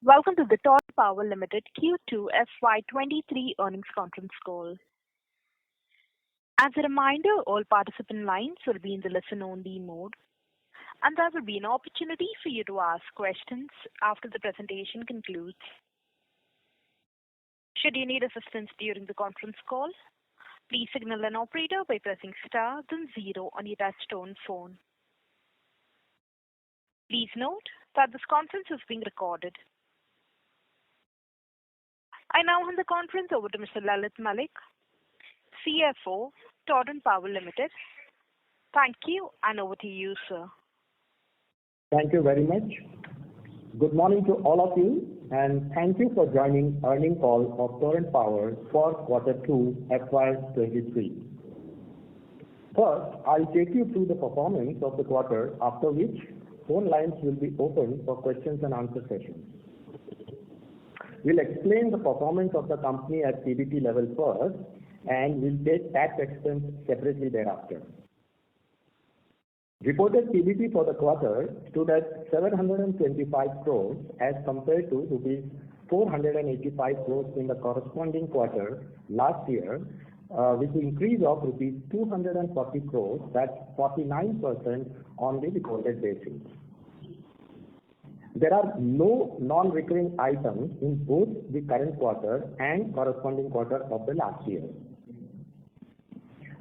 Welcome to the Torrent Power Limited Q2FY23 earnings conference call. As a reminder, all participant lines will be in the listen-only mode, and there will be an opportunity for you to ask questions after the presentation concludes. Should you need assistance during the conference call, please signal an operator by pressing star then 0 on your touch-tone phone. Please note that this conference is being recorded. I now hand the conference over to Mr. Lalit Malik, CFO, Torrent Power Limited. Thank you, and over to you, sir. Thank you very much. Good morning to all of you, and thank you for joining earnings call of Torrent Power for Q2 FY23. First, I'll take you through the performance of the quarter, after which phone lines will be open for questions and answer sessions. We'll explain the performance of the company at PBT level first, and we'll take tax expense separately thereafter. Reported PBT for the quarter stood at 725 crores as compared to rupees 485 crores in the corresponding quarter last year, with an increase of rupees 240 crores, that's 49% on the reported basis. There are no non-recurring items in both the current quarter and corresponding quarter of the last year.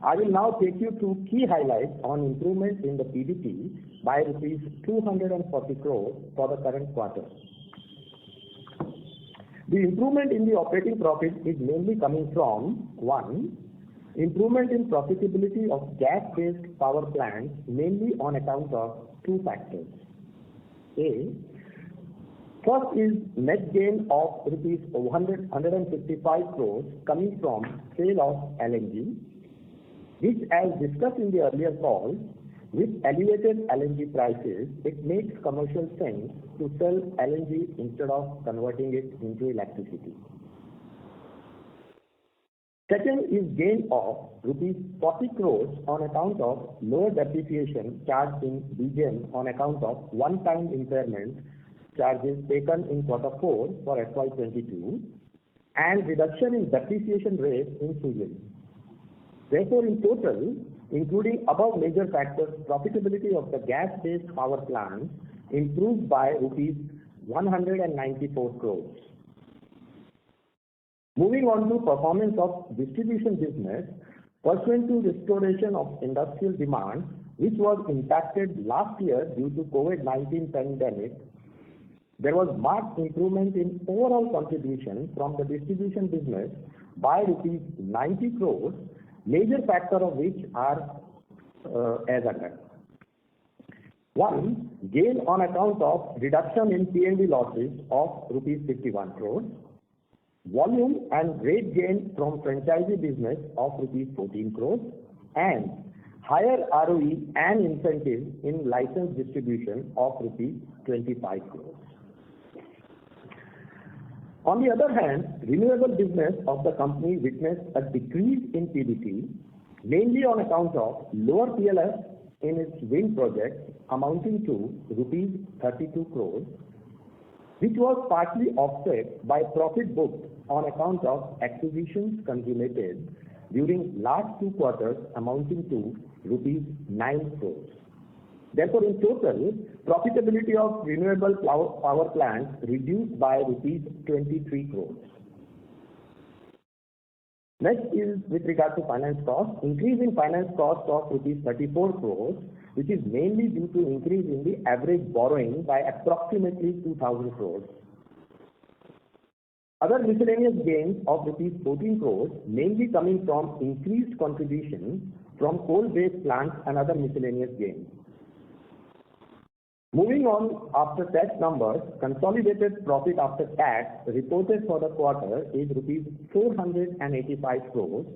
I will now take you through key highlights on improvement in the PBT by rupees 240 crores for the current quarter. The improvement in the operating profit is mainly coming from 1. Improvement in profitability of gas-based power plants, mainly on account of 2 factors. First is net gain of rupees 155 crores coming from sale of LNG, which, as discussed in the earlier call, with elevated LNG prices, it makes commercial sense to sell LNG instead of converting it into electricity. Second is gain of rupees 40 crores on account of lower depreciation charged in BGM on account of one-time impairment charges taken in Q4 for FY22 and reduction in depreciation rate in Sweden. Therefore, in total, including above major factors, profitability of the gas-based power plants improved by rupees 194 crores. Moving on to performance of distribution business, pursuant to restoration of industrial demand, which was impacted last year due to COVID-19 pandemic, there was marked improvement in overall contribution from the distribution business by rupees 90 crores, major factor of which are as under. 1. Gain on account of reduction in P&D losses of rupees 51 crores. Volume and rate gain from franchisee business of rupees 14 crores. And higher ROE and incentives in license distribution of rupees 25 crores. On the other hand, renewable business of the company witnessed a decrease in PBT, mainly on account of lower PLF in its wind projects amounting to rupees 32 crores, which was partly offset by profit booked on account of acquisitions consummated during last 2 quarters amounting to rupees 9 crores. Therefore, in total, profitability of renewable power plants reduced by rupees 23 crores. Next is with regard to finance cost. Increase in finance cost of rupees 34 crores, which is mainly due to increase in the average borrowing by approximately 2,000 crores. Other miscellaneous gains of rupees 14 crores, mainly coming from increased contribution from coal-based plants and other miscellaneous gains. Moving on, after tax numbers, consolidated profit after tax reported for the quarter is rupees 485 crores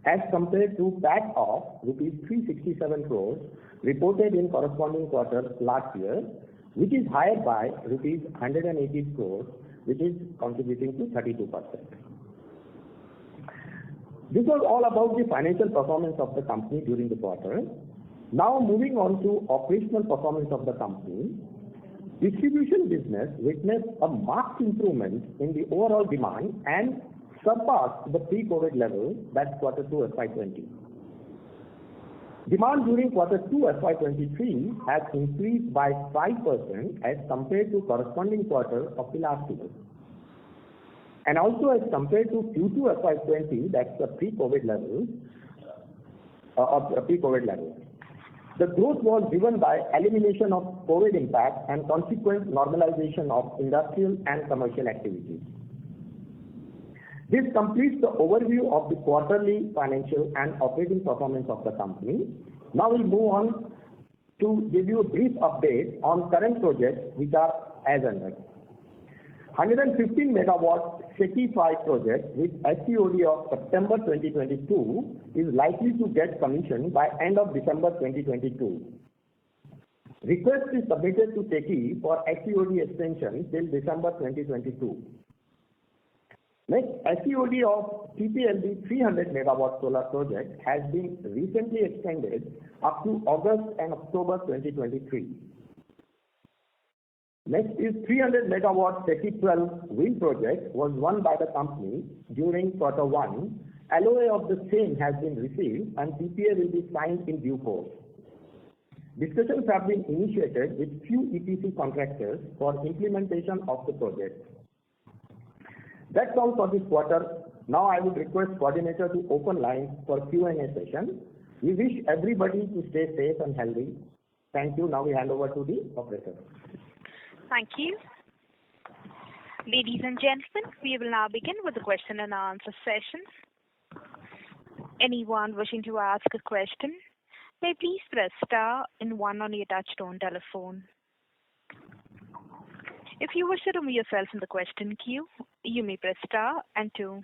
as compared to PAT of rupees 367 crores reported in corresponding quarter last year, which is higher by rupees 180 crores, which is contributing to 32%. This was all about the financial performance of the company during the quarter. Now moving on to operational performance of the company. Distribution business witnessed a marked improvement in the overall demand and surpassed the pre-COVID level, that's Q2 FY20. Demand during Q2 FY23 has increased by 5% as compared to corresponding quarter of the last year. And also as compared to Q2 FY20, that's the pre-COVID level, The growth was driven by elimination of COVID impact and consequent normalization of industrial and commercial activities. This completes the overview of the quarterly financial and operating performance of the company. Now we'll move on to give you a brief update on current projects which are as under. 115 megawatt SECI 5 project with SCOD of September 2022 is likely to get commissioned by end of December 2022. Request is submitted to SECI for SCOD extension till December 2022. Next, SCOD of TPLB 300 megawatt solar project has been recently extended up to August and October 2023. Next is 300 megawatt SECI 12 wind project was won by the company during Q1. LOA of the same has been received and PPA will be signed in due course. Discussions have been initiated with few EPC contractors for implementation of the project. That's all for this quarter. Now I would request coordinator to open lines for Q&A session. We wish everybody to stay safe and healthy. Thank you. Now we hand over to the operator. Thank you. Ladies and gentlemen, we will now begin with the question and answer session. Anyone wishing to ask a question may please press star and 1 on your touchtone telephone. If you wish to remove yourself from the question queue, you may press star and 2.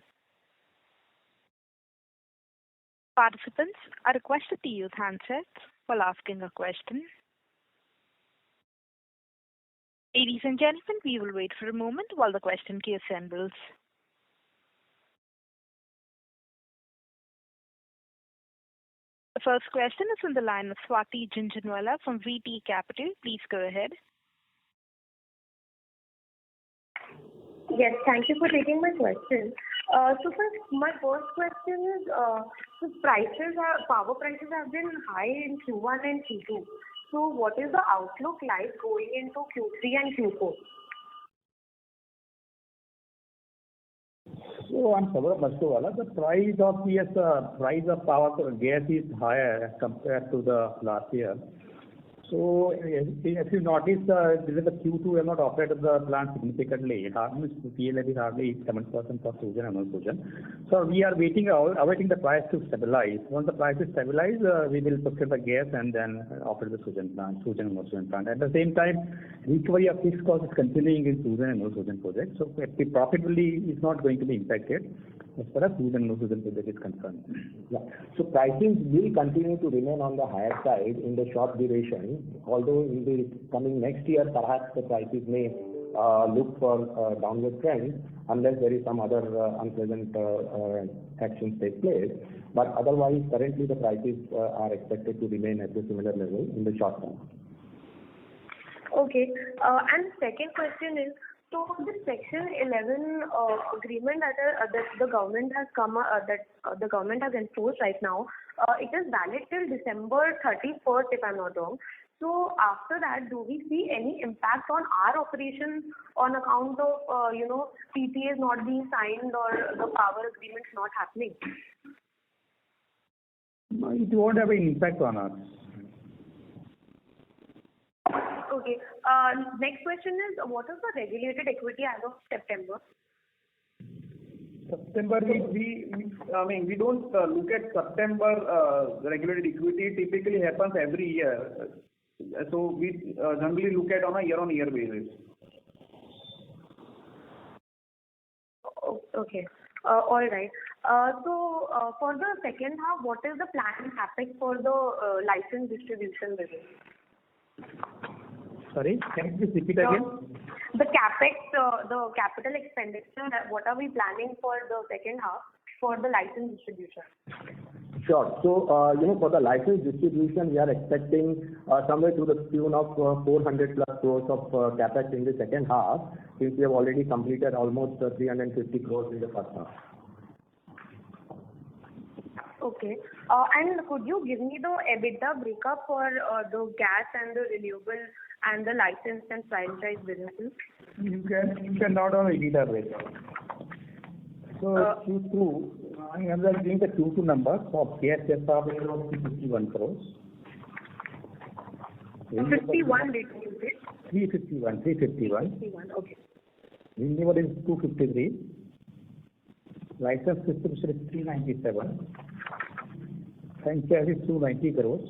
Participants are requested to use handsets while asking a question. Ladies and gentlemen, we will wait for a moment while the question queue assembles. The first question is on the line of Swati Jhunjhunwala from VT Capital. Please go ahead. Yes, thank you for taking my question. My first question is, power prices have been high in Q1 and Q2. So what is the outlook like going into Q3 and Q4? So I'm Saurabh Mashruwala. The price of power gas is higher as compared to the last year. So if you notice, during the Q2 we have not operated the plant significantly. PLF is hardly 7% for Sugen and non-Sugen. So we are awaiting the price to stabilize. Once the price is stabilized, we will procure the gas and then operate the Sugen and non-Sugen plant. At the same time, recovery of fixed cost is continuing in Sugen and non-Sugen project. So the profitability is not going to be impacted as far as Sugen and non-Sugen project is concerned. Yeah. So pricing will continue to remain on the higher side in the short duration, although in the coming next year perhaps the prices may look for downward trend unless there is some other unpleasant actions take place. But otherwise, currently the prices are expected to remain at the similar level in the short term. Okay. And second question is, so the Section 11 agreement that the government has the government has enforced right now, it is valid till December 31st, if I'm not wrong. So after that, do we see any impact on our operations on account of PPAs not being signed or the power agreements not happening? No, it won't have an impact on us. Okay. Next question is, what is the regulated equity as of September? September, we don't look at September regulated equity. Typically happens every year. So we generally look at on a year-on-year basis. Okay. All right. So for the second half, what is the plan CapEx for the license distribution business? Sorry, can you repeat again? The CapEx, the capital expenditure, what are we planning for the second half for the license distribution? Sure. So, for the license distribution, we are expecting somewhere to the tune of 400 plus crores of capex in the second half, since we have already completed almost 350 crores in the first half. Okay. And could you give me the EBITDA breakup for the gas and the renewable and the licensed and franchise businesses? You can note on EBITDA breakup. So Q2, I am just giving the Q2 number for gas is around 351 crores. 51 did you say? 351. 351, okay. Renewable is 253. License distribution is 397. Franchise is 290 crores.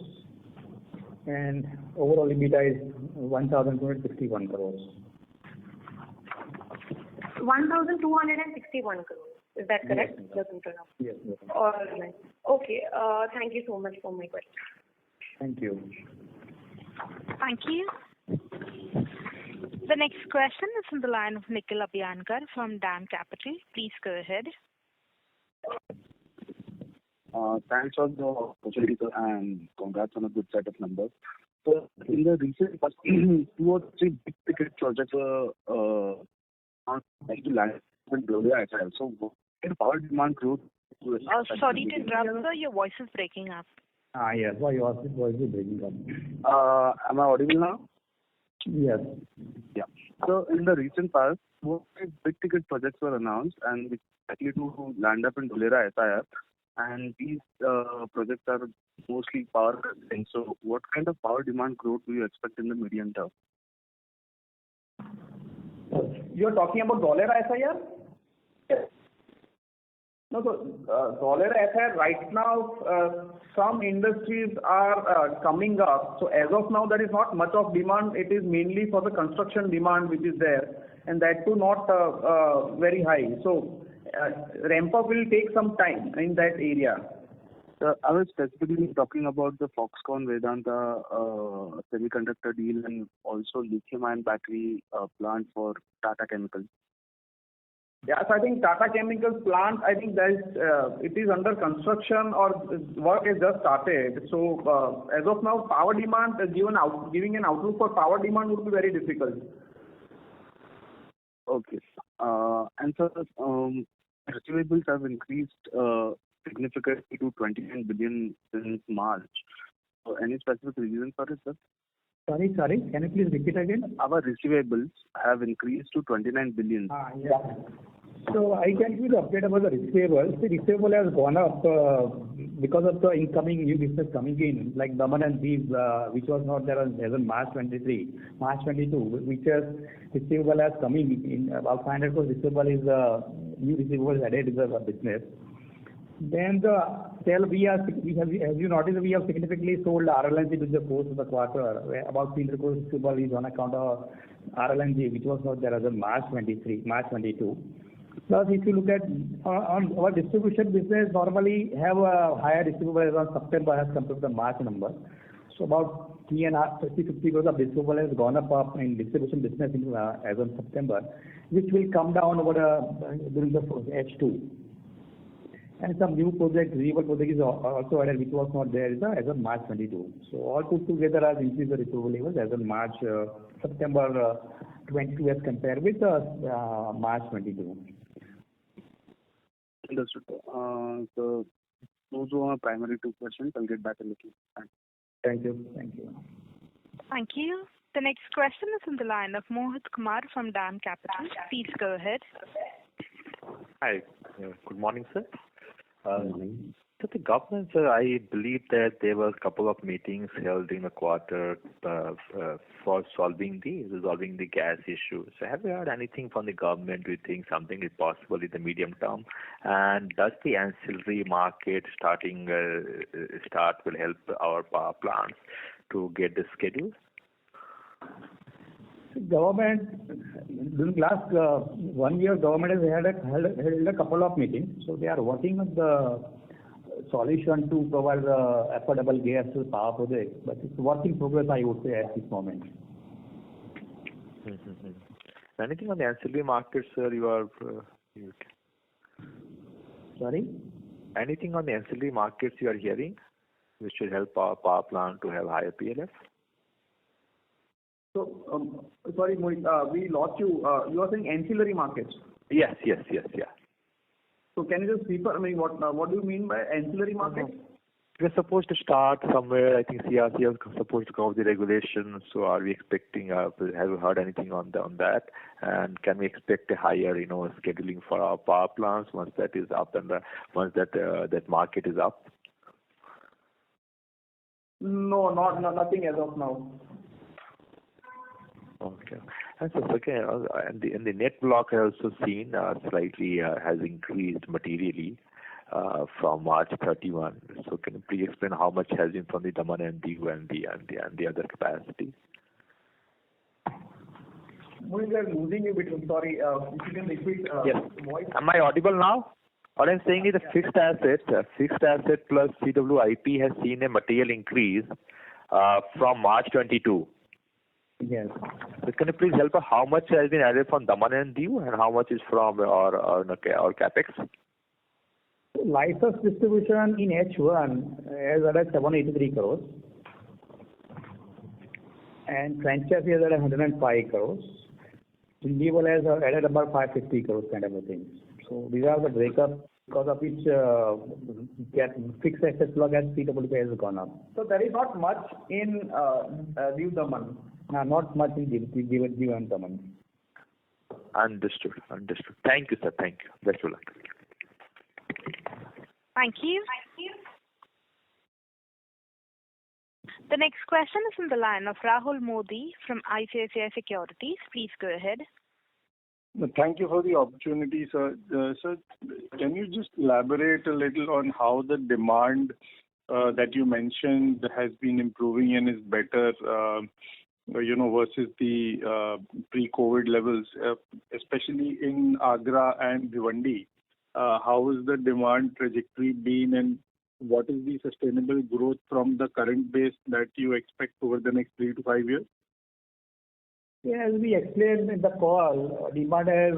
And overall EBITDA is 1,261 crores. 1,261 crores. Is that correct? Yes. The total number. Yes. All right. Okay. Thank you so much for my question. Thank you. Thank you. The next question is from the line of Nikhil Abhyankar from DAM Capital. Please go ahead. Thanks for the opportunity, sir, and congrats on a good set of numbers. So, in the recent past, 2 or 3 big ticket projects were like to land in Gloria as well. So, what kind of power demand growth? Sorry to interrupt, sir. Your voice is breaking up. Yes. Why your voice is breaking up? Am I audible now? Yes. Yeah. So, in the recent past, 2 or 3 big ticket projects were announced and which likely to land up in Dholera SIR. And these projects are mostly power cutting. So, what kind of power demand growth do you expect in the medium term? You're talking about Dholera SIR? Yes. No, so Dholera SIR right now, some industries are coming up. So as of now, there is not much of demand. It is mainly for the construction demand which is there, and that too not very high. So ramp up will take some time in that area. I was specifically talking about the Foxconn Vedanta semiconductor deal and also lithium-ion battery plant for Tata Chemicals. Yes, I think Tata Chemicals plant, I think there is, it is under construction or work has just started. So as of now, power demand, giving an outlook for power demand would be very difficult. Okay. And so receivables have increased significantly to 29 billion since March. So any specific reason for it, sir? Sorry. Can you please repeat again? Our receivables have increased to 29 billion. Yeah. So I can give you the update about the receivables. The receivable has gone up because of the incoming new business coming in, like Daman and Div, which was not there as in March 23, March 22, which has receivable has coming in about 500 crores receivable is new receivables added to the business. Then the sale as you noticed, we have significantly sold RLNG during the course of the quarter. About 300 crores receivable is on account of RLNG, which was not there as of March 22. Plus, if you look at on our distribution business, normally have a higher receivable as on September as compared to the March number. So about 50 crores of receivable has gone up in distribution business as on September, which will come down over during the H2. And some new project, renewable project is also added, which was not there as of March 22. So all put together has increased the receivable levels as of September 22 as compared with March 22. Understood. So those were my primary 2 questions. I'll get back in the queue. Thank you. Thank you. The next question is on the line of Mohit Kumar from DAM Capital. Please go ahead. Hi. Good morning, sir. So the government, sir, I believe that there were a couple of meetings held in the quarter for resolving the gas issue. So have you heard anything from the government? Do you think something is possible in the medium term? And does the ancillary market start will help our power plants to get the schedule? Government, during last 1 year, government has held a couple of meetings. So they are working on the solution to provide affordable gas to power projects. But it's work in progress, I would say, at this moment. Anything on the ancillary market, sir? Sorry? Anything on the ancillary markets you are hearing, which will help our power plant to have higher PLF? So, sorry, Mohit, we lost you. You are saying ancillary markets. Yes. So can you just repeat? I mean, what do you mean by ancillary markets? We're supposed to start somewhere. I think CRC is supposed to come with the regulations. So are we expecting? Have you heard anything on that? And can we expect a higher, scheduling for our power plants once that is up and once that market is up? No, nothing as of now. Okay. And so second, and the net block I also seen slightly has increased materially from March 31. So can you please explain how much has been from the Daman and Diu and the other capacity? We are losing you a bit. I'm sorry. If you can repeat. Yes. Voice. Am I audible now? What I'm saying is the fixed asset plus CWIP has seen a material increase from March 22. Yes. So can you please help us how much has been added from Daman and Diu and how much is from our capex? License distribution in H1 is at 783 crores. And franchise is at 105 crores. Renewable has added about 550 crores kind of a thing. So these are the breakup because of which fixed asset plug as CWP has gone up. So there is not much in Diu Daman. Not much in Diu and Daman. Understood. Thank you, sir. Thank you. Best of luck. Thank you. The next question is from the line of Rahul Modi from ICICI Securities. Please go ahead. Thank you for the opportunity, sir. Sir, can you just elaborate a little on how the demand that you mentioned has been improving and is better, versus the pre-COVID levels, especially in Agra and Bhiwandi? How has the demand trajectory been, and what is the sustainable growth from the current base that you expect over the next 3 to 5 years? Yeah, as we explained in the call, demand has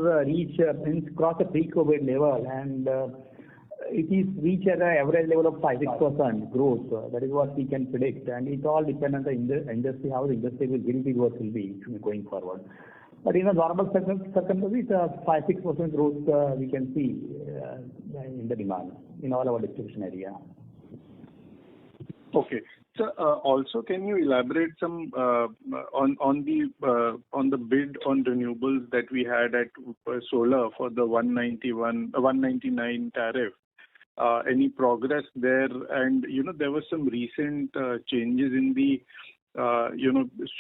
crossed the pre-COVID level, and it is reached at an average level of 5-6% growth. That is what we can predict, and it all depends on the industry, how the industry will be going forward. But in a normal circumstances, 5-6% growth we can see in the demand in all our distribution area. Okay. So also, can you elaborate some on the bid on renewables that we had at solar for the 199 tariff? Any progress there? And there were some recent changes in the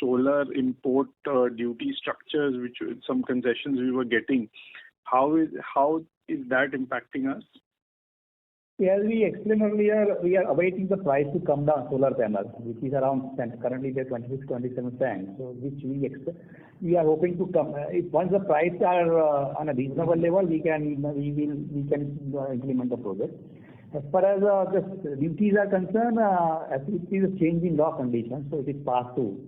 solar import duty structures, which some concessions we were getting. How is that impacting us? As we explained earlier, we are awaiting the price to come down solar panels, which is around currently they're 26-27 cents. So which we are hoping to come. If once the price are on a reasonable level, we can implement the project. As far as the duties are concerned, as it is a change in law conditions, so it is passed through.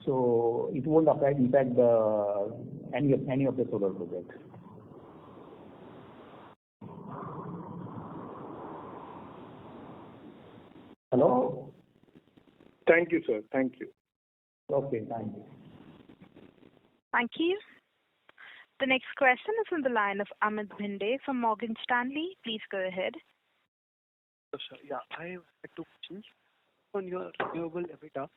So it won't impact any of the solar projects. Hello? Thank you, sir. Thank you. Okay, thank you. Thank you. The next question is on the line of Amit Bhinde from Morgan Stanley. Please go ahead. Sir, yeah, I have 2 questions on your renewable EBITDA.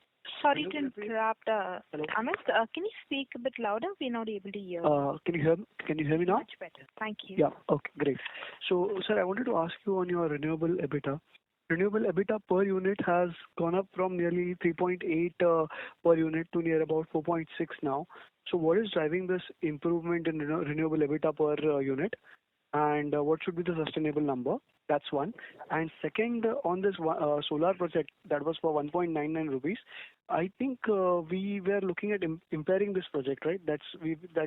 Sorry to interrupt, Amit. Can you speak a bit louder? We're not able to hear. Can you hear me now? Much better. Thank you. Yeah. Okay, great. So, sir, I wanted to ask you on your renewable EBITDA. Renewable EBITDA per unit has gone up from nearly 3.8 per unit to near about 4.6 now. So what is driving this improvement in renewable EBITDA per unit? And what should be the sustainable number? That's one. And second, on this solar project that was for 1.99 rupees, I think we were looking at impairing this project, right? That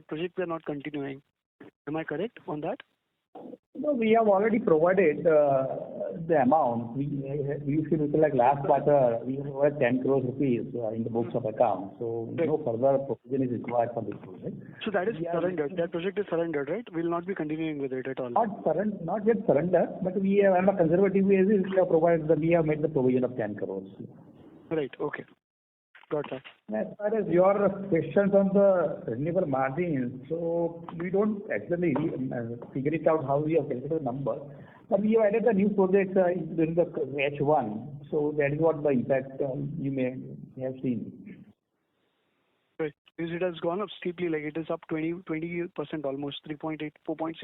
project we are not continuing. Am I correct on that? No, we have already provided the amount. We should look like last quarter, we were 10 crores rupees in the books of account. So no further provision is required for this project. So that is surrendered. That project is surrendered, right? We'll not be continuing with it at all. Not yet surrendered, but we have, on a conservative basis, we have made the provision of 10 crores. Right. Okay. Got that. As far as your questions on the renewable margins, so we don't actually figure it out how we have calculated the number, but we have added the new projects during the H1, so that is what the impact you may have seen. Right. Because it has gone up steeply, like it is up 20% almost, 3.8, 4.6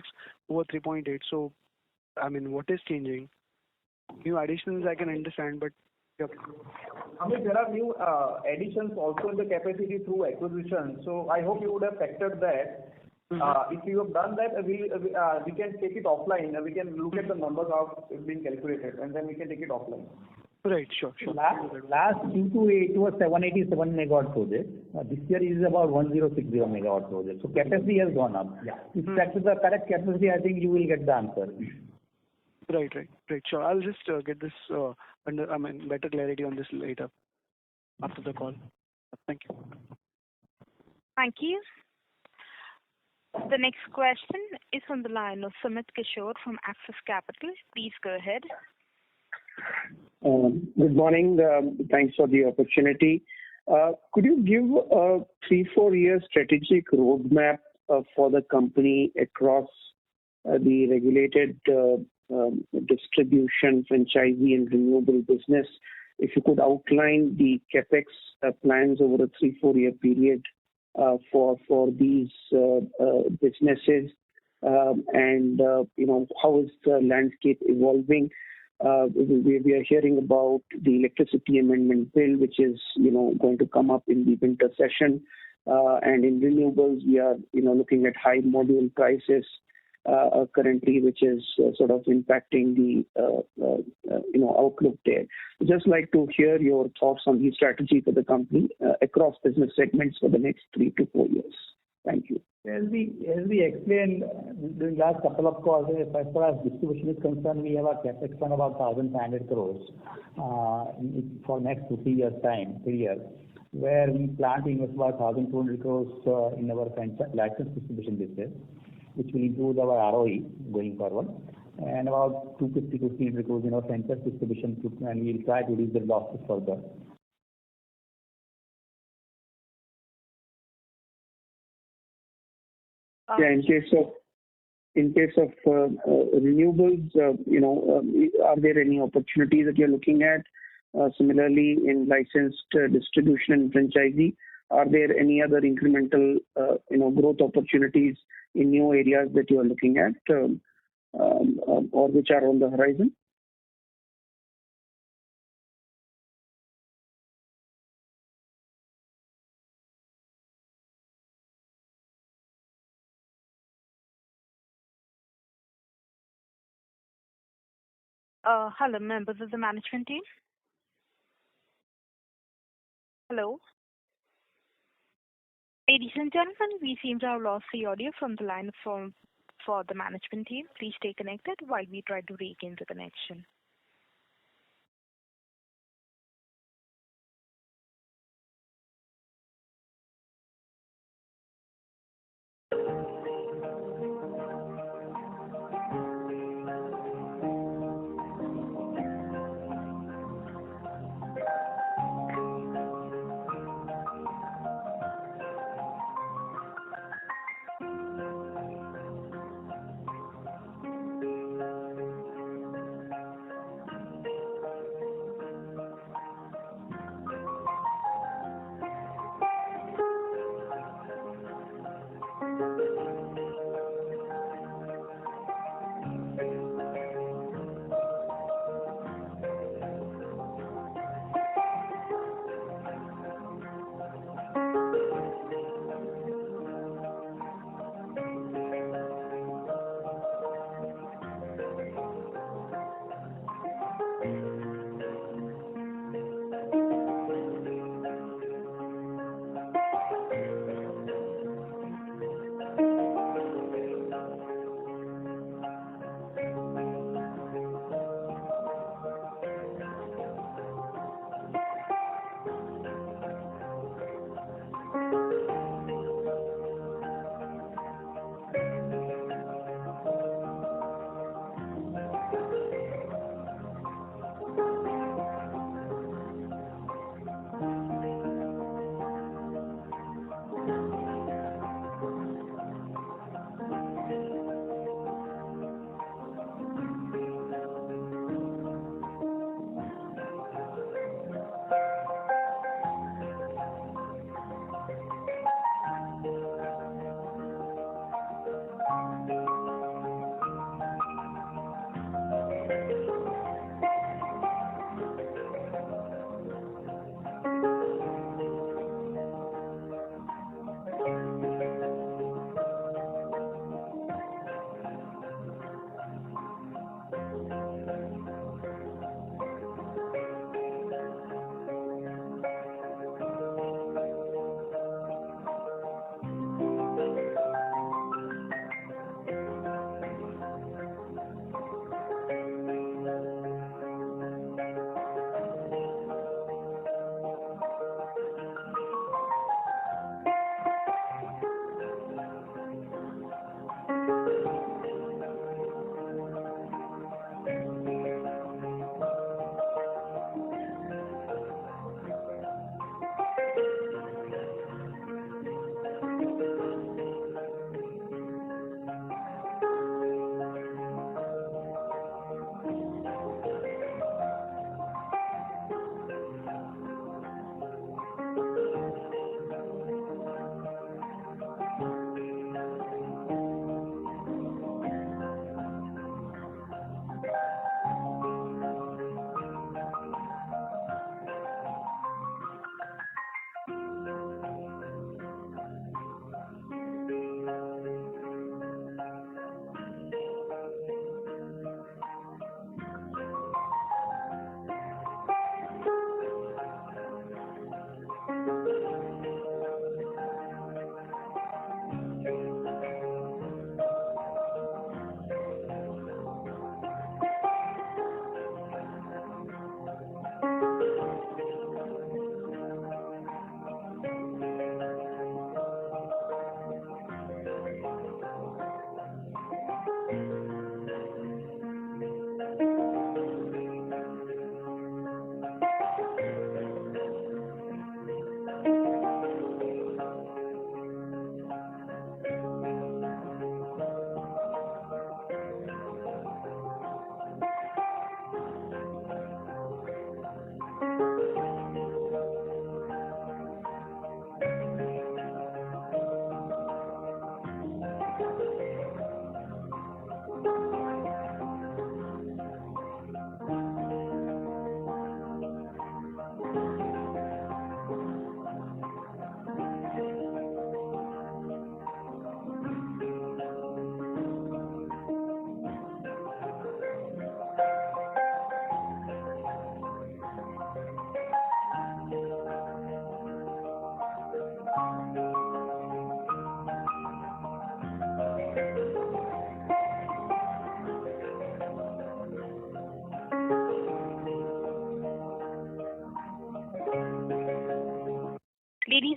over 3.8. So, I mean, what is changing? New additions I can understand, but yep. I mean, there are new additions also in the capacity through acquisition. So I hope you would have factored that. If you have done that, we can take it offline. We can look at the numbers how it's been calculated, and then we can take it offline. Right, sure. Last Q2 it was 787 megawatt project. This year is about 1060 megawatt project. So capacity has gone up. Yeah. If that is the correct capacity, I think you will get the answer. Right. Sure. I'll just get this better clarity on this later after the call. Thank you. Thank you. The next question is on the line of Sumit Kishore from Axis Capital. Please go ahead. Good morning. Thanks for the opportunity. Could you give a 3-4 year strategic roadmap for the company across the regulated distribution, franchisee and renewable business? If you could outline the capex plans over a 3-4 year period for these businesses, and how is the landscape evolving? We are hearing about the electricity amendment bill, which is going to come up in the winter session, and in renewables we are looking at high module prices currently, which is sort of impacting the outlook there. Just like to hear your thoughts on the strategy for the company across business segments for the next 3 to 4 years. Thank you. As we explained during last couple of calls, as far as distribution is concerned, we have a capex on about 1,500 crores for next 2-3 years time period, where we plan to invest about 1,200 crores in our license distribution business, which will improve our ROE going forward, and about 250-300 crores in our franchise distribution, and we will try to reduce the losses further. Yeah, in case of renewables, are there any opportunities that you're looking at? Similarly, in licensed distribution and franchisee, are there any other incremental growth opportunities in new areas that you are looking at, or which are on the horizon? Hello, members of the management team. Hello. Ladies and gentlemen, we seem to have lost the audio from the line for the management team. Please stay connected while we try to regain the connection.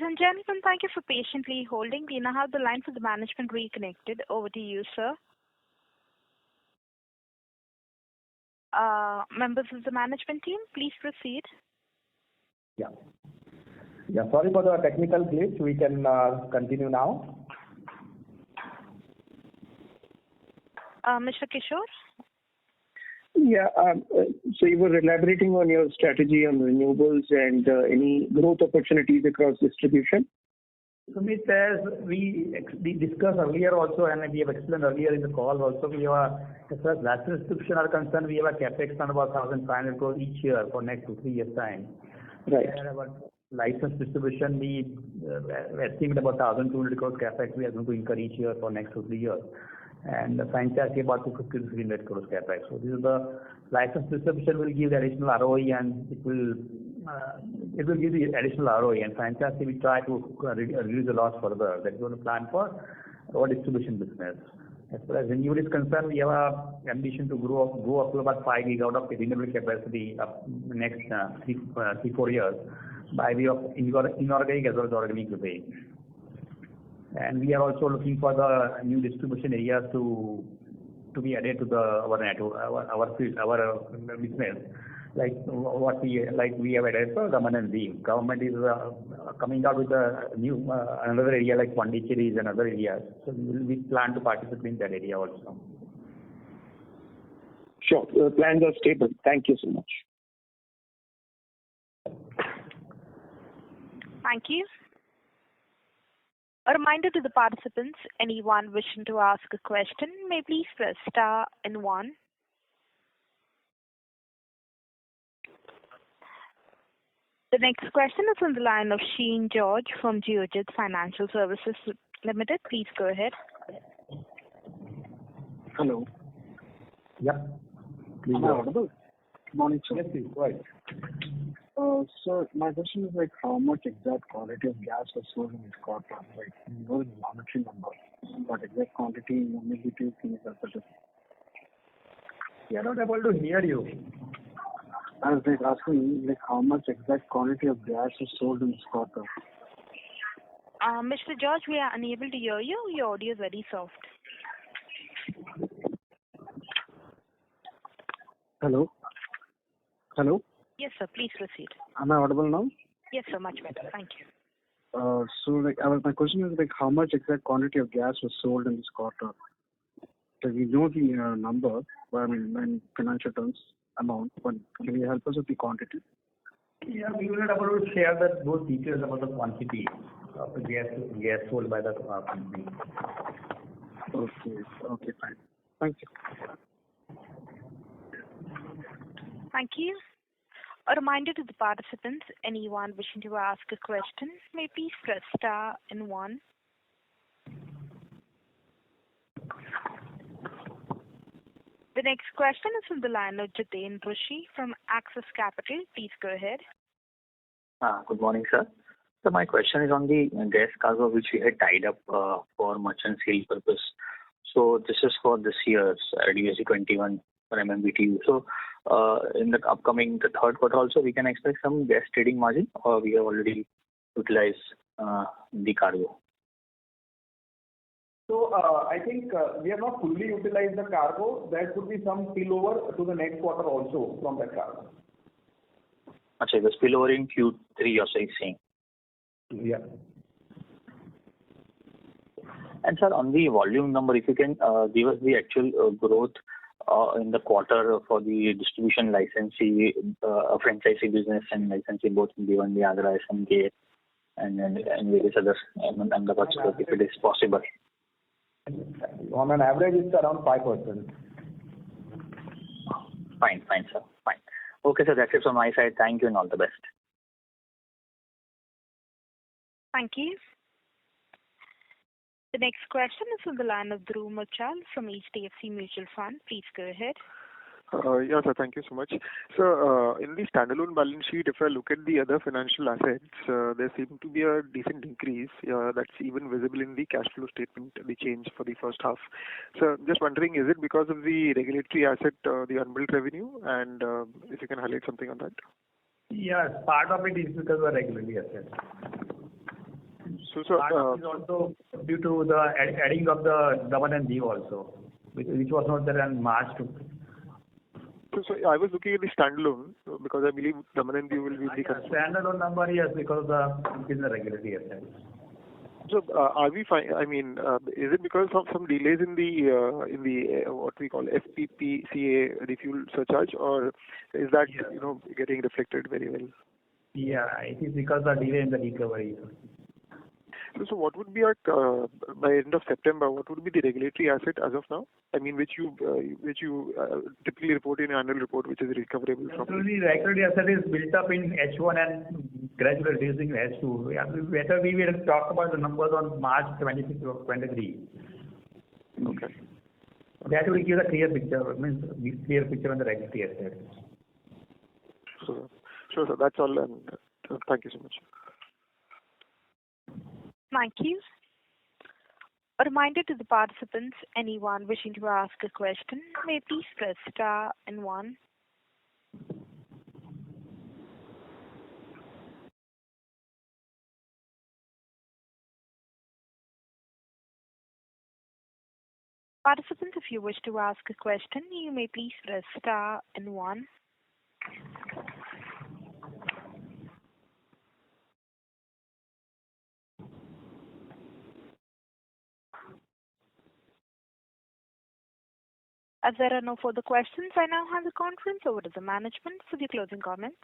and gentlemen, thank you for patiently holding. We now have the line for the management reconnected. Over to you, sir. Members of the management team, please proceed. Yeah. Sorry for the technical glitch. We can continue now. Mr. Kishore? Yeah. So you were elaborating on your strategy on renewables and any growth opportunities across distribution. Sumit, as we discussed earlier also, and we have explained earlier in the call also, we have, as far as license distribution are concerned, we have a capex on about 1,500 crores each year for next 2-3 years time. Right. And about license distribution, we estimate about 1,200 crores capex we are going to incur each year for next 2-3 years. And the franchise about 250 to 300 crores capex. So this is the license distribution will give the additional ROE, and it will give the additional ROE, and franchise we try to reduce the loss further. That is what we plan for our distribution business. As far as renewable is concerned, we have a ambition to go up to about 5 gigawatt of renewable capacity up next 3-4 years by way of inorganic as well as organic way. And we are also looking for the new distribution areas to be added to our business, like we have added for Daman and Diu. Government is coming out with a new another area like Pondicherry and other areas. So we plan to participate in that area also. Sure. The plans are stable. Thank you so much. Thank you. A reminder to the participants, anyone wishing to ask a question may please press star and 1. The next question is on the line of Sheen George from Geojit Financial Services Limited. Please go ahead. Hello. Yeah. Am I audible? Good morning, sir. Yes, please. Go ahead. So my question is like how much exact quantity of gas was sold in this quarter? Like we know the monetary number, but exact quantity in millimeters things are such. We are not able to hear you. I was like asking like how much exact quantity of gas was sold in this quarter. Mr. George, we are unable to hear you. Your audio is very soft. Hello? Hello? Yes, sir. Please proceed. Am I audible now? Yes, sir. Much better. Thank you. So like my question is like how much exact quantity of gas was sold in this quarter? So we know the number, but I mean in financial terms amount, but can you help us with the quantity? Yeah, we will not able to share those details about the quantity of the gas sold by the company. Okay, fine. Thank you. Thank you. A reminder to the participants, anyone wishing to ask a question may please press star and 1. The next question is from the line of Jiten Rushi from Axis Capital. Please go ahead. Good morning, sir. So my question is on the gas cargo which we had tied up for merchant sale purpose. So this is for this year's DSC 21 for MMBTU. So in the upcoming the third quarter also we can expect some gas trading margin, or we have already utilized the cargo? So I think we have not fully utilized the cargo. There could be some spillover to the next quarter also from that cargo. Okay, the spillover in Q3 also is saying. Yeah. And sir, on the volume number, if you can give us the actual growth in the quarter for the distribution licensee, franchisee business and licensee both in Bhiwandi, Agra, SMK, and various others, and the particular if it is possible. On an average, it's around 5%. Fine, sir. Fine. Okay, sir, that's it from my side. Thank you and all the best. Thank you. The next question is from the line of Dhruv Muchal from HDFC Mutual Fund. Please go ahead. Yeah, sir. Thank you so much. So, in the standalone balance sheet, if I look at the other financial assets, there seems to be a decent increase that's even visible in the cash flow statement, the change for the first half. So, just wondering, is it because of the regulatory asset, the unbilled revenue, and if you can highlight something on that? Yes, part of it is because of regulatory asset. Part is also due to the adding of the Daman and Diu also, which was not there in March. So I was looking at the standalone because I believe Daman and Diu will be the standalone number, yes, because it is the regulatory assets. So are we fine? I mean, is it because of some delays in the what we call FPPCA refuel surcharge, or is that getting reflected very well? Yeah, it is because of delay in the recovery. So what would be by end of September? What would be the regulatory asset as of now? I mean, which you typically report in your annual report, which is recoverable from. So the regulatory asset is built up in H1 and gradually reducing in H2. Better we will talk about the numbers on March 26 or 23. Okay. That will give a clear picture. Means clear picture on the regulatory assets. Sure, sir. That's all, and thank you so much. Thank you. A reminder to the participants, anyone wishing to ask a question, may please press star and 1. Participants, if you wish to ask a question, you may please press star and 1. As there are no further questions, I now hand the conference over to the management for the closing comments.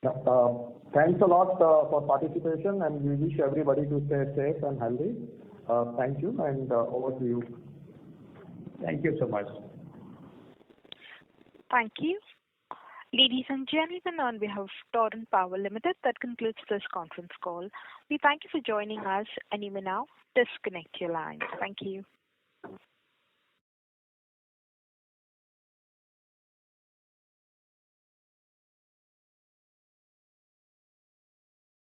Thanks a lot for participation, and we wish everybody to stay safe and healthy. Thank you, and over to you. Thank you so much. Thank you. Ladies and gentlemen, on behalf of Torrent Power Limited, that concludes this conference call. We thank you for joining us, and you may now disconnect your lines. Thank you.